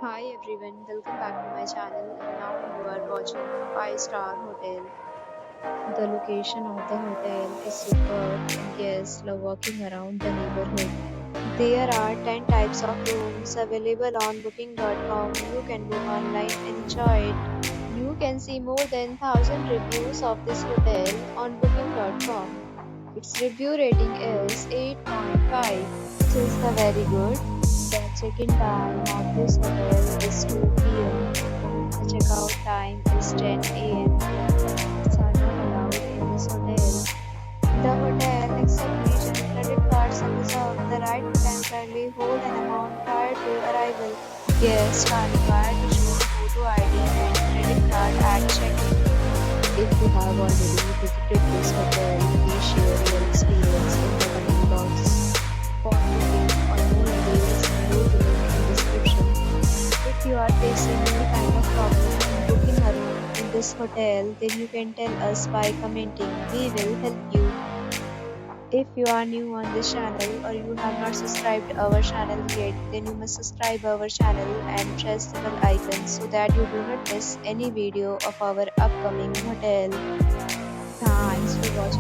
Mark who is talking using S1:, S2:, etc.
S1: Hi everyone, welcome back to my channel and now you are watching 5-star hotel. The location of the hotel is superb and guests love walking around the neighborhood. There are 10 types of rooms available on booking.com. You can book online and enjoy it. You can see more than 1000 reviews of this hotel on booking.com. Its review rating is 8.5, which is the very good. The check-in time of this hotel is 2 p.m. The checkout time is 10 a.m. Pets are not allowed in this hotel. The hotel accepts major credit cards and reserves the right to temporarily hold an amount prior to arrival. Guests are required to show a photo ID and credit card at check-in. If you have already visited this hotel, please share your experience in the comment box. For booking or more details, below the link in description. If you are facing any kind of problem in booking a room in this hotel, then you can tell us by commenting. We will help you. If you are new on this channel or you have not subscribed our channel yet, then you must subscribe our channel and press the bell icon so that you do not miss any video of our upcoming hotel. Thanks for watching.